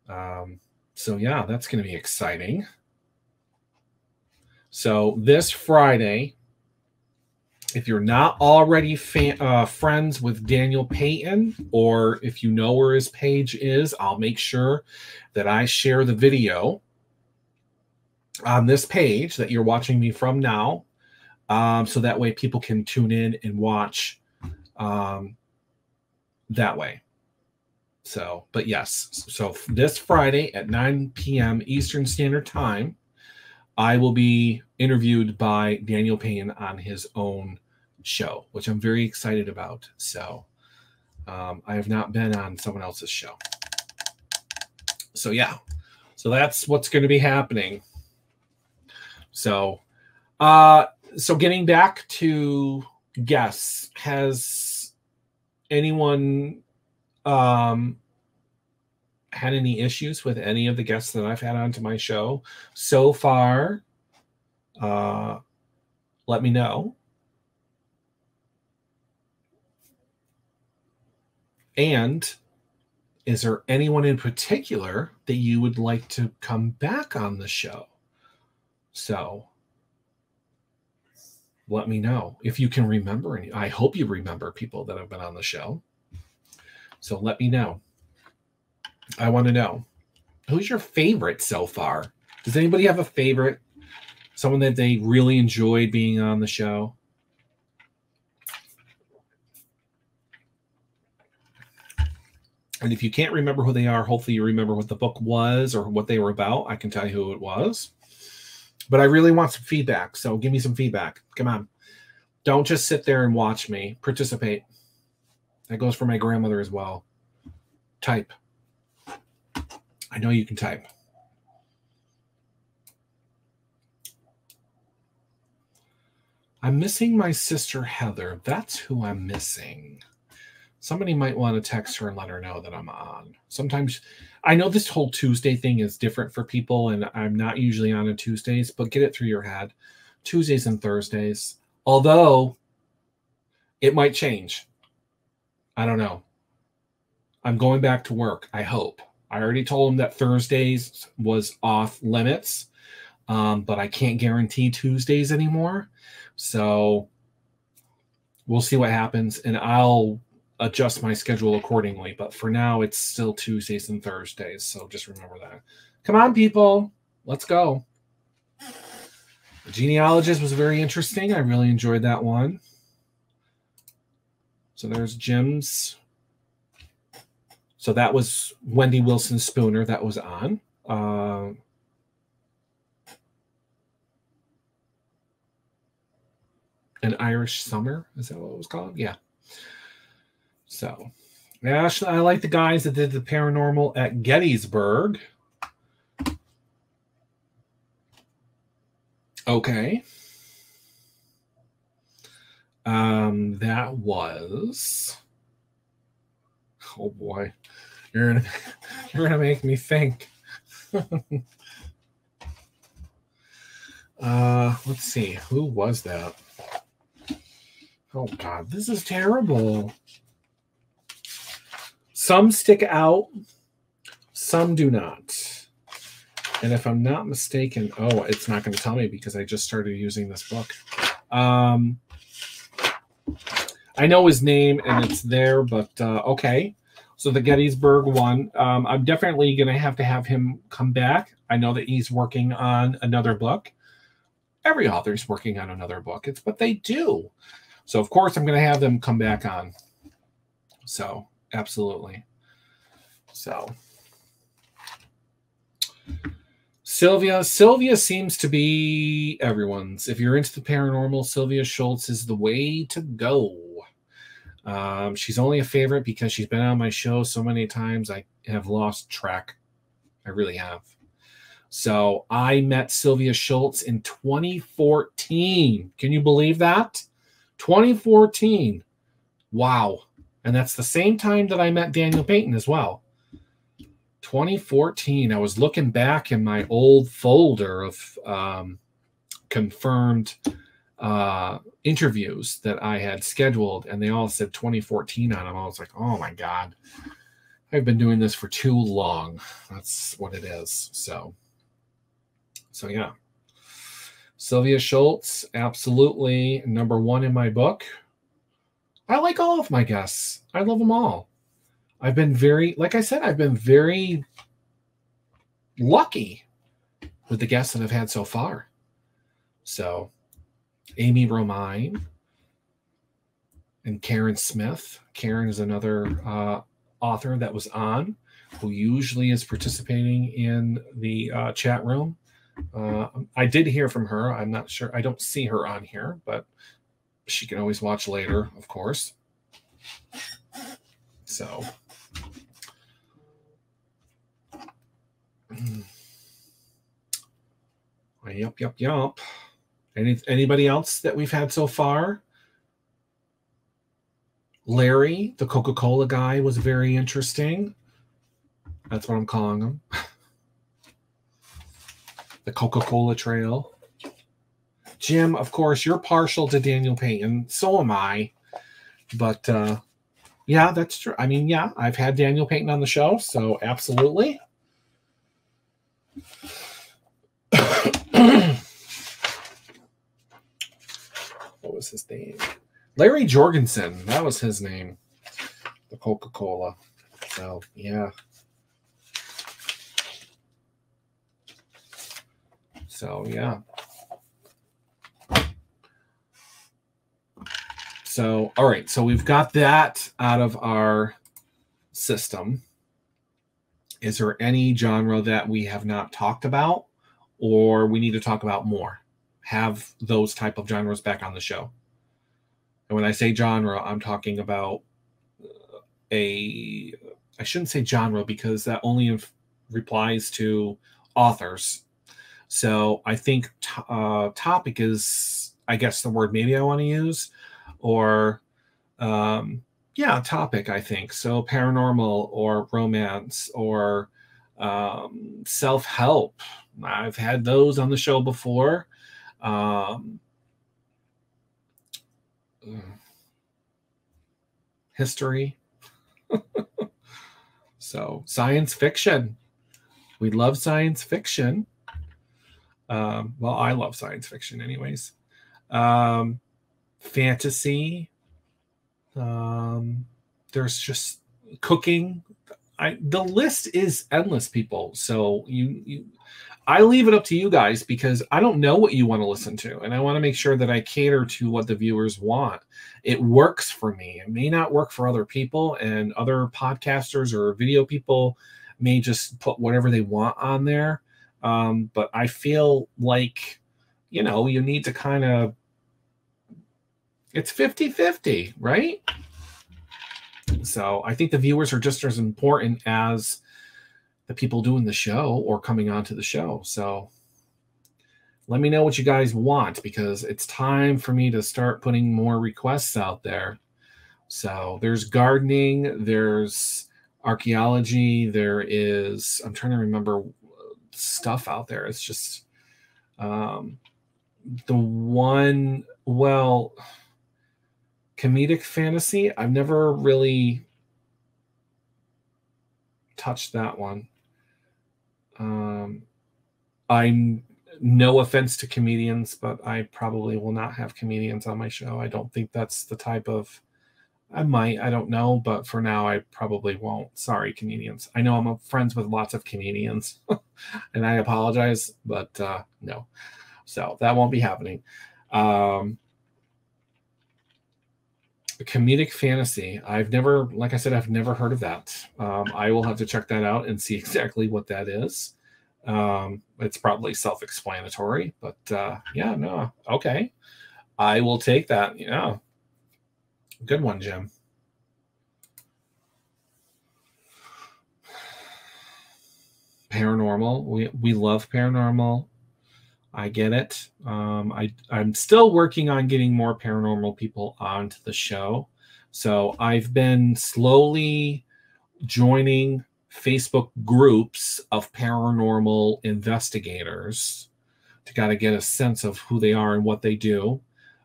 So yeah, that's going to be exciting. So this Friday, if you're not already friends with Daniel Payton, or if you know where his page is, I'll make sure that I share the video on this page that you're watching me from now, so that way people can tune in and watch that way. So, but yes, so this Friday at 9 p.m. Eastern Standard Time, I will be interviewed by Daniel Payton on his own show, which I'm very excited about. So I have not been on someone else's show. So yeah, so that's what's going to be happening. So, so getting back to guests, has anyone had any issues with any of the guests that I've had onto my show so far? Let me know. And is there anyone in particular that you would like to come back on the show? So let me know if you can remember any. I hope you remember people that have been on the show. So let me know. I want to know. Who's your favorite so far? Does anybody have a favorite? Someone that they really enjoyed being on the show? And if you can't remember who they are, hopefully you remember what the book was or what they were about. I can tell you who it was. But I really want some feedback, so give me some feedback. Come on. Don't just sit there and watch me. Participate. That goes for my grandmother as well. Type. I know you can type. I'm missing my sister Heather. That's who I'm missing. Somebody might want to text her and let her know that I'm on. Sometimes, I know this whole Tuesday thing is different for people, and I'm not usually on Tuesdays, but get it through your head. Tuesdays and Thursdays. Although, it might change. I don't know. I'm going back to work, I hope. I already told them that Thursdays was off limits, but I can't guarantee Tuesdays anymore. So we'll see what happens, and I'll adjust my schedule accordingly. But for now, it's still Tuesdays and Thursdays, so just remember that. Come on, people. Let's go. The genealogist was very interesting. I really enjoyed that one. So there's Jim's. So that was Wendy Wilson Spooner that was on. An Irish Summer, is that what it was called? Yeah. So, actually, I like the guys that did the paranormal at Gettysburg. Okay. That was. Oh boy, you're gonna make me think. Let's see, who was that? Oh God, this is terrible. Some stick out, some do not. And if I'm not mistaken, oh, it's not going to tell me because I just started using this book. I know his name and it's there, but okay. So the Gettysburg one, I'm definitely going to have him come back. I know that he's working on another book. Every author's working on another book. It's what they do. So, of course, I'm going to have them come back on. So, absolutely. So, Sylvia seems to be everyone's. If you're into the paranormal, Sylvia Schultz is the way to go. She's only a favorite because she's been on my show so many times I have lost track. I really have. So I met Sylvia Schultz in 2014. Can you believe that? 2014. Wow. And that's the same time that I met Daniel Payton as well. 2014. I was looking back in my old folder of confirmed interviews that I had scheduled, and they all said 2014 on them. I was like, oh my God, I've been doing this for too long. That's what it is. So yeah. Sylvia Schultz, absolutely number one in my book. I like all of my guests. I love them all. I've been very, like I said, I've been very lucky with the guests that I've had so far. So Amy Romine and Karen Smith. Karen is another author that was on, who usually is participating in the chat room. I did hear from her. I'm not sure. I don't see her on here, but she can always watch later, of course. So, yup. Anybody else that we've had so far? Larry, the Coca-Cola guy, was very interesting. That's what I'm calling him. The Coca-Cola Trail. Jim, of course, you're partial to Daniel Payton. So am I. But, yeah, that's true. I mean, yeah, I've had Daniel Payton on the show, so absolutely. What was his name? Larry Jorgensen. That was his name. The Coca-Cola. So, yeah. So, yeah. So, all right. So we've got that out of our system. Is there any genre that we have not talked about or we need to talk about more? Have those type of genres back on the show. And when I say genre, I'm talking about I shouldn't say genre because that only replies to authors. So I think topic is, I guess, the word maybe I want to use, or topic, I think. So paranormal or romance or self-help. I've had those on the show before. History. So science fiction. We love science fiction. Well, I love science fiction anyways. Fantasy. There's just cooking. The list is endless, people. So I leave it up to you guys because I don't know what you want to listen to, and I want to make sure that I cater to what the viewers want. It works for me. It may not work for other people, and other podcasters or video people may just put whatever they want on there. But I feel like, you need to kind of, it's 50-50, right? So I think the viewers are just as important as the people doing the show or coming onto the show. So let me know what you guys want, because it's time for me to start putting more requests out there. So there's gardening, there's archaeology, there is, I'm trying to remember stuff out there. It's just the one, well, comedic fantasy. I've never really touched that one. I'm no offense to comedians, but I probably will not have comedians on my show. I don't think that's the type of, I don't know, but for now I probably won't. Sorry, comedians. I know I'm friends with lots of comedians and I apologize, but no. So that won't be happening. Comedic fantasy. I've never, like I said, I've never heard of that. I will have to check that out and see exactly what that is. It's probably self-explanatory, but yeah, no. Okay. I will take that. Yeah. Good one, Jim. Paranormal. We love paranormal. I get it. I'm still working on getting more paranormal people onto the show. So I've been slowly joining Facebook groups of paranormal investigators to kind of get a sense of who they are and what they do.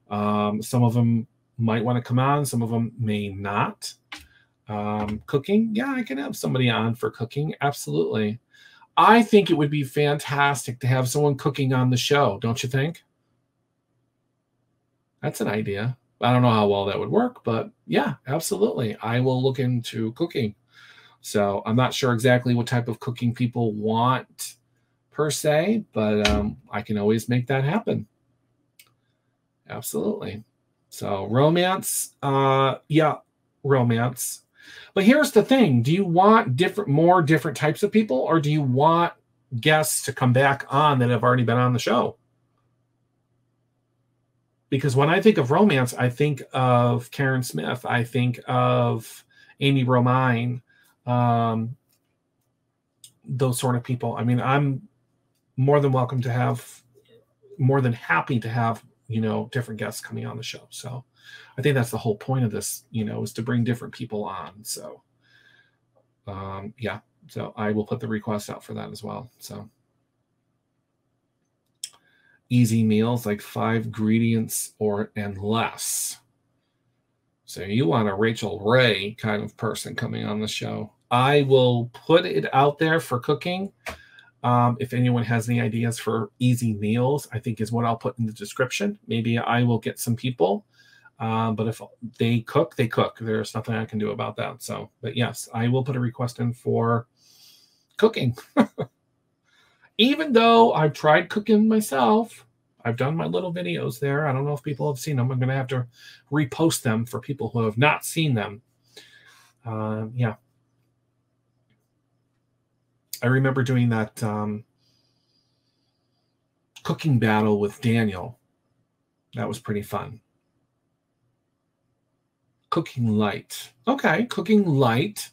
Some of them might want to come on. Some of them may not. Cooking. Yeah, I can have somebody on for cooking. Absolutely. I think it would be fantastic to have someone cooking on the show. Don't you think? That's an idea. I don't know how well that would work, but yeah, absolutely. I will look into cooking. So I'm not sure exactly what type of cooking people want per se, but I can always make that happen. Absolutely. So romance, yeah, romance. But here's the thing. Do you want more different types of people, or do you want guests to come back on that have already been on the show? Because when I think of romance, I think of Karen Smith. I think of Amy Romine. Those sort of people. I mean, I'm more than happy to have, different guests coming on the show. So I think that's the whole point of this, is to bring different people on. So, yeah, so I will put the request out for that as well. So easy meals, like 5 ingredients and less. So you want a Rachel Ray kind of person coming on the show. I will put it out there for cooking. If anyone has any ideas for easy meals, I think is what I'll put in the description. Maybe I will get some people But if they cook, they cook. There's nothing I can do about that. So, but yes, I will put a request in for cooking. Even though I've tried cooking myself, I've done my little videos there. I don't know if people have seen them. I'm going to have to repost them for people who have not seen them. Yeah. I remember doing that cooking battle with Daniel. That was pretty fun. Cooking light. Okay, cooking light.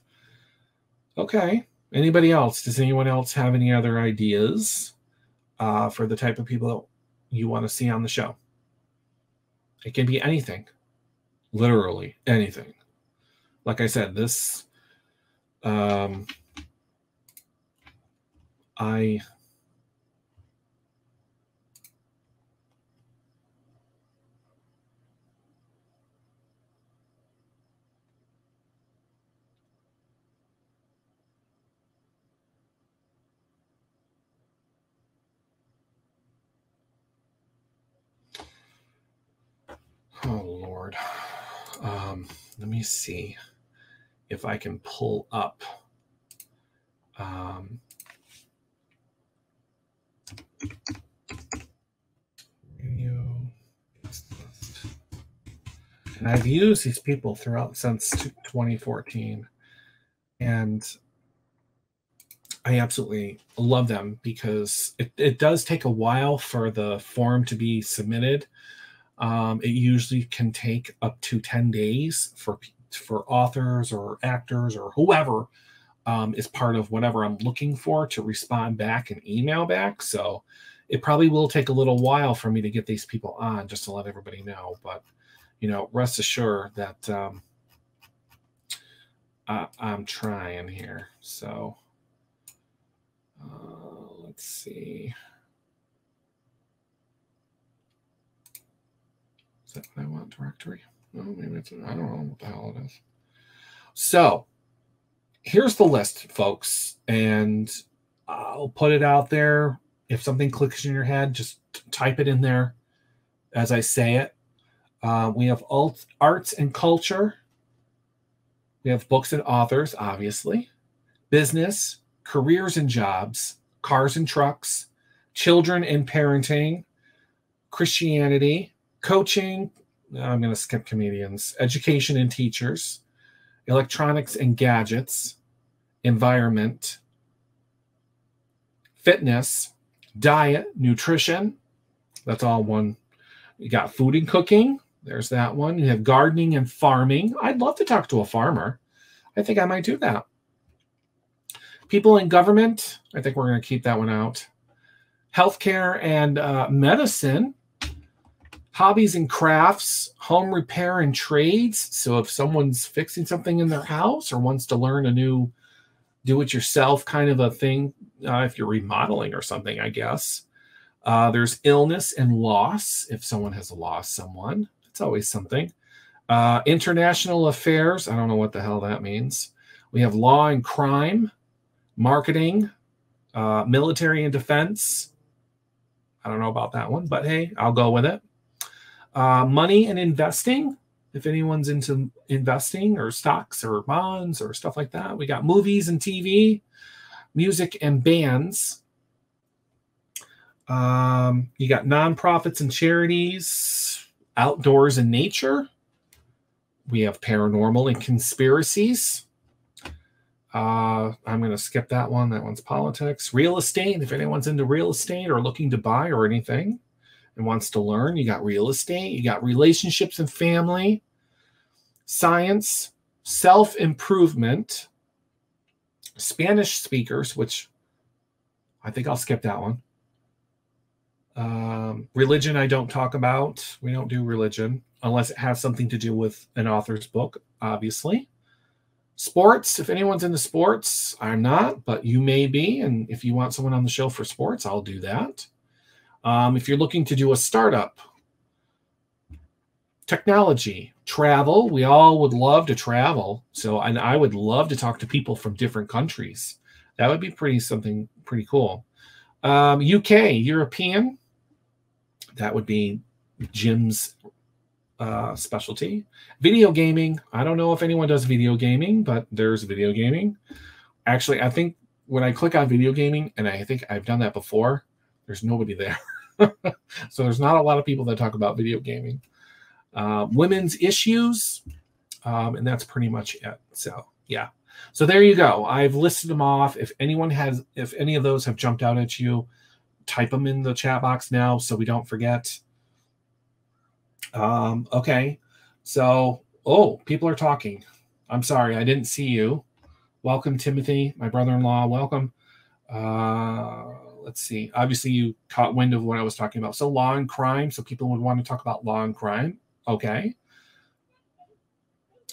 Okay. Anybody else? Does anyone else have any other ideas for the type of people that you want to see on the show? It can be anything. Literally anything. Like I said, this oh Lord. Let me see if I can pull up and I've used these people throughout since 2014, and I absolutely love them because it does take a while for the form to be submitted. It usually can take up to 10 days for authors or actors or whoever is part of whatever I'm looking for to respond back and email back. So it probably will take a little while for me to get these people on, just to let everybody know. But, you know, rest assured that I'm trying here. So let's see. Is that what I want? Directory? No, maybe it's, I don't know what the hell it is. So here's the list, folks, and I'll put it out there. If something clicks in your head, just type it in there as I say it. We have arts and culture. We have books and authors, obviously. Business, careers and jobs, cars and trucks, children and parenting, Christianity, coaching. I'm going to skip comedians. Education and teachers, electronics and gadgets, environment, fitness, diet, nutrition. That's all one. You got food and cooking. There's that one. You have gardening and farming. I'd love to talk to a farmer. I think I might do that. People in government. I think we're going to keep that one out. Healthcare and medicine. Hobbies and crafts. Home repair and trades. So if someone's fixing something in their house or wants to learn a new do-it-yourself kind of a thing, if you're remodeling or something, I guess. There's illness and loss. If someone has lost someone, it's always something. International affairs. I don't know what the hell that means. We have law and crime, marketing, military and defense. I don't know about that one, but hey, I'll go with it. Money and investing. If anyone's into investing or stocks or bonds or stuff like that. We got movies and TV, music and bands. You got nonprofits and charities, outdoors and nature. We have paranormal and conspiracies. I'm going to skip that one. That one's politics. Real estate. If anyone's into real estate or looking to buy or anything and wants to learn, you got real estate. You got relationships and family. Science. Self-improvement. Spanish speakers, which I think I'll skip that one. Religion I don't talk about. We don't do religion unless it has something to do with an author's book, obviously. Sports, if anyone's into sports, I'm not, but you may be. And if you want someone on the show for sports, I'll do that. If you're looking to do a startup, technology, travel, we all would love to travel. So, and I would love to talk to people from different countries. That would be something pretty cool. UK, European, that would be Jim's specialty. Video gaming. I don't know if anyone does video gaming, but there's video gaming. Actually, I think when I click on video gaming, and I think I've done that before, there's nobody there. So there's not a lot of people that talk about video gaming. Women's issues, and that's pretty much it. So yeah. So there you go. I've listed them off. If any of those have jumped out at you, type them in the chat box now so we don't forget. Okay. So, people are talking. I'm sorry, I didn't see you. Welcome, Timothy, my brother-in-law. Welcome. Let's see. Obviously, you caught wind of what I was talking about. So law and crime. So people would want to talk about law and crime. Okay.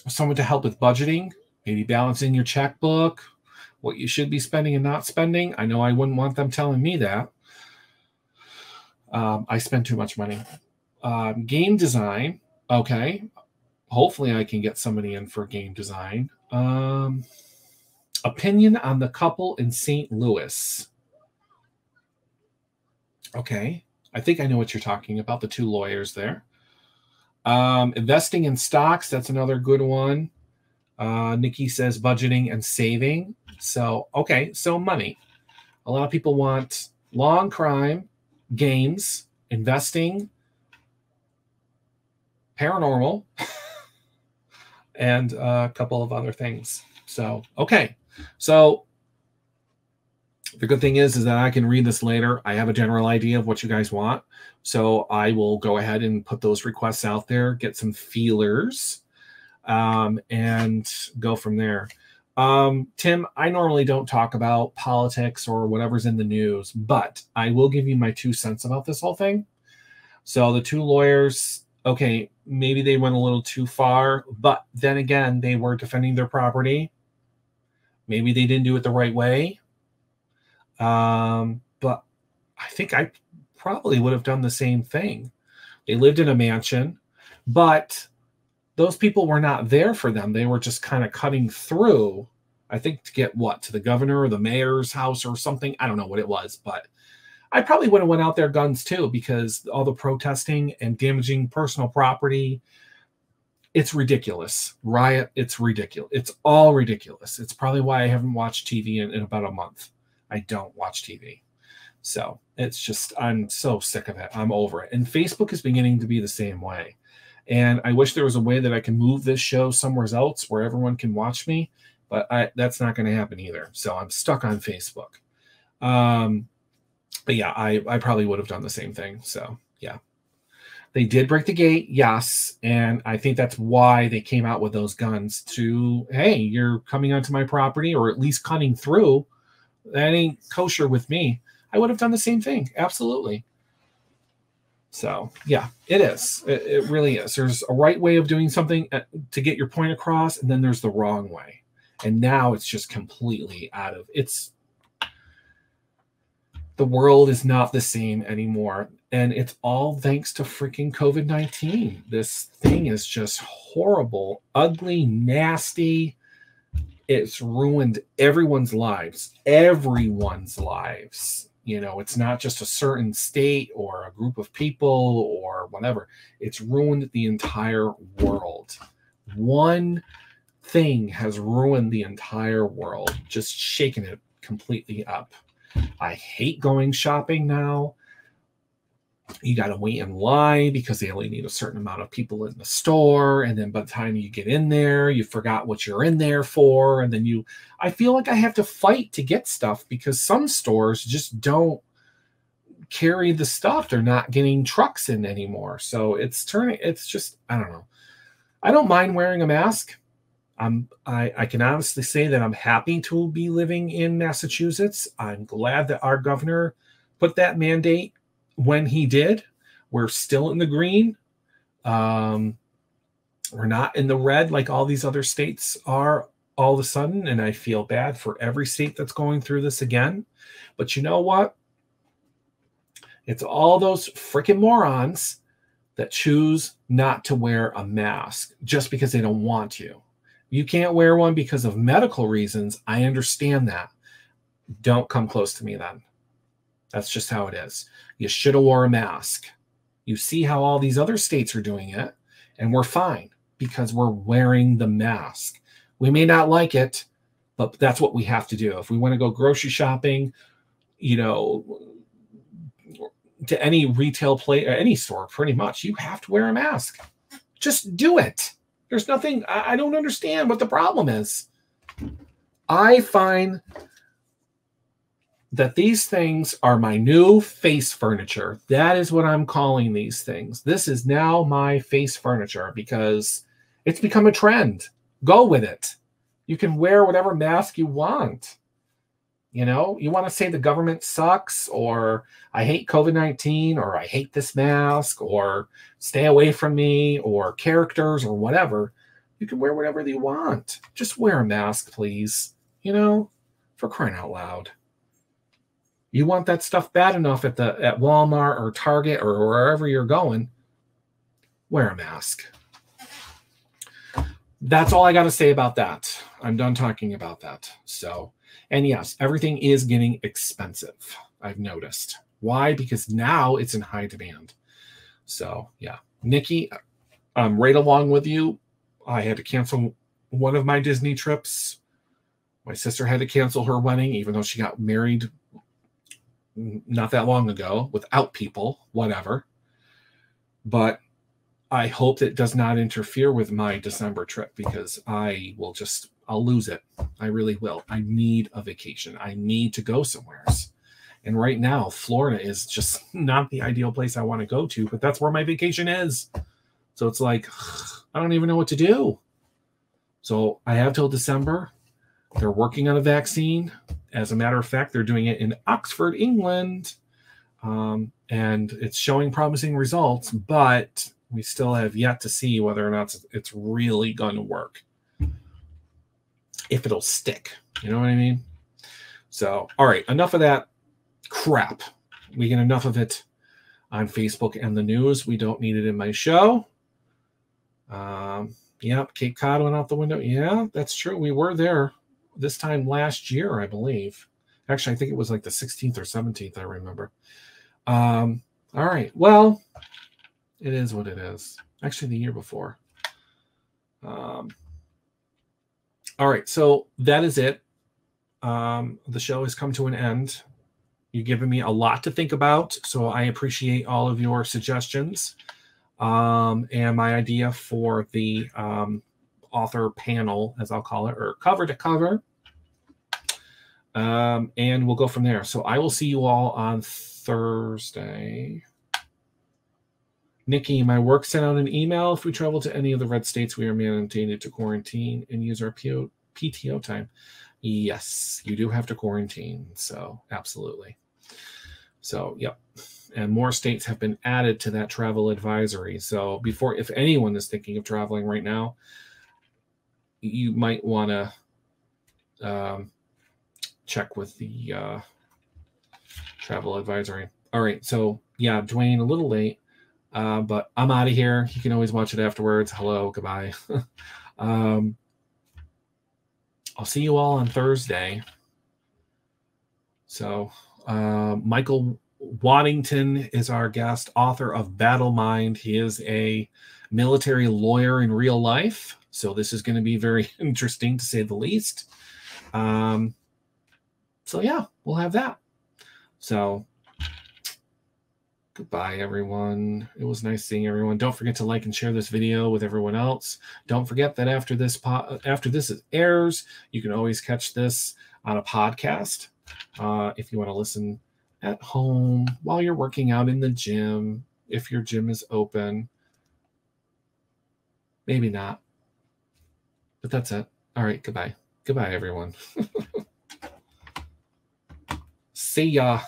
Someone to help with budgeting, maybe balancing your checkbook, what you should be spending and not spending. I know I wouldn't want them telling me that. I spend too much money. Game design. Okay. Hopefully I can get somebody in for game design. Opinion on the couple in St. Louis. Okay. I think I know what you're talking about. The two lawyers there. Investing in stocks. That's another good one. Nikki says budgeting and saving. So, okay. So money. A lot of people want law and crime, games, investing, paranormal, and a couple of other things. So, okay. So the good thing is that I can read this later. I have a general idea of what you guys want. So I will go ahead and put those requests out there, get some feelers, and go from there. Tim, I normally don't talk about politics or whatever's in the news, but I will give you my 2 cents about this whole thing. So the two lawyers, okay, maybe they went a little too far, but then again, they were defending their property. Maybe they didn't do it the right way. But I think I probably would have done the same thing. They lived in a mansion, but those people were not there for them. They were just kind of cutting through, I think, to get what? To the governor or the mayor's house or something. I don't know what it was, but I probably would have went out there guns too, because all the protesting and damaging personal property, it's ridiculous. Riot, it's ridiculous. It's all ridiculous. It's probably why I haven't watched TV in about a month. I don't watch TV. So it's just, I'm so sick of it. I'm over it. And Facebook is beginning to be the same way. And I wish there was a way that I can move this show somewhere else where everyone can watch me, but that's not going to happen either. So I'm stuck on Facebook. But yeah, I probably would have done the same thing. So yeah, they did break the gate. Yes. And I think that's why they came out with those guns to, hey, you're coming onto my property, or at least cutting through. That ain't kosher with me. I would have done the same thing. Absolutely. So yeah, it is. It really is. There's a right way of doing something to get your point across, and then there's the wrong way. And now it's just completely out of it's. The world is not the same anymore. And it's all thanks to freaking COVID-19. This thing is just horrible, ugly, nasty. It's ruined everyone's lives. Everyone's lives. You know, it's not just a certain state or a group of people or whatever. It's ruined the entire world. One thing has ruined the entire world, just shaking it completely up. I hate going shopping now. You got to wait in line because they only need a certain amount of people in the store. And then by the time you get in there, you forgot what you're in there for. And then I feel like I have to fight to get stuff because some stores just don't carry the stuff. They're not getting trucks in anymore. So it's just, I don't know. I don't mind wearing a mask. I can honestly say that I'm happy to be living in Massachusetts. I'm glad that our governor put that mandate when he did. We're still in the green. We're not in the red like all these other states are all of a sudden. And I feel bad for every state that's going through this again. But you know what? It's all those freaking morons that choose not to wear a mask just because they don't want to. You can't wear one because of medical reasons. I understand that. Don't come close to me then. That's just how it is. You should have wore a mask. You see how all these other states are doing it, And we're fine because we're wearing the mask. We may not like it, but that's what we have to do. If we want to go grocery shopping, you know, to any retail place, any store, pretty much, you have to wear a mask. Just do it. There's nothing, I don't understand what the problem is. I find that these things are my new face furniture. That is what I'm calling these things. This is now my face furniture because it's become a trend. Go with it. You can wear whatever mask you want. You know, you want to say the government sucks, or I hate COVID-19, or I hate this mask, or stay away from me, or characters, or whatever. You can wear whatever you want. Just wear a mask, please. You know, for crying out loud. You want that stuff bad enough at Walmart or Target or wherever you're going, wear a mask. That's all I got to say about that. I'm done talking about that. So, and yes, everything is getting expensive, I've noticed. Why? Because now it's in high demand. So, yeah. Nikki, I'm right along with you. I had to cancel one of my Disney trips. My sister had to cancel her wedding, even though she got married not that long ago without people, whatever. But I hope that does not interfere with my December trip because I'll lose it. I really will. I need a vacation. I need to go somewhere. And right now, Florida is just not the ideal place I want to go to, but that's where my vacation is. So it's like, I don't even know what to do. So I have till December. They're working on a vaccine. As a matter of fact, they're doing it in Oxford, England. And it's showing promising results, but we still have yet to see whether or not it's really going to work. If it'll stick. You know what I mean? So, all right, enough of that crap. We get enough of it on Facebook and the news. We don't need it in my show. Yep, Cape Cod went out the window. Yeah, that's true. We were there this time last year, I believe. Actually, I think it was like the 16th or 17th, I remember. All right. Well, it is what it is. Actually, the year before. All right. So that is it. The show has come to an end. You've given me a lot to think about, so I appreciate all of your suggestions. And my idea for the author panel, as I'll call it, or cover to cover. And we'll go from there. So I will see you all on Thursday. Nikki, my work sent out an email. If we travel to any of the red states, we are mandated to quarantine and use our PTO time. Yes, you do have to quarantine. So absolutely. So, yep. And more states have been added to that travel advisory. So before, if anyone is thinking of traveling right now, you might want to check with the travel advisory. All right. So, yeah, Dwayne, a little late, but I'm out of here. You can always watch it afterwards. Hello. Goodbye. I'll see you all on Thursday. So, Michael Waddington is our guest, author of Battle Mind. He is a military lawyer in real life. So this is going to be very interesting, to say the least. So, yeah, we'll have that. So, goodbye, everyone. It was nice seeing everyone. Don't forget to like and share this video with everyone else. Don't forget that after this airs, you can always catch this on a podcast. If you want to listen at home while you're working out in the gym, if your gym is open. Maybe not. But that's it. All right, goodbye. Goodbye, everyone. See ya.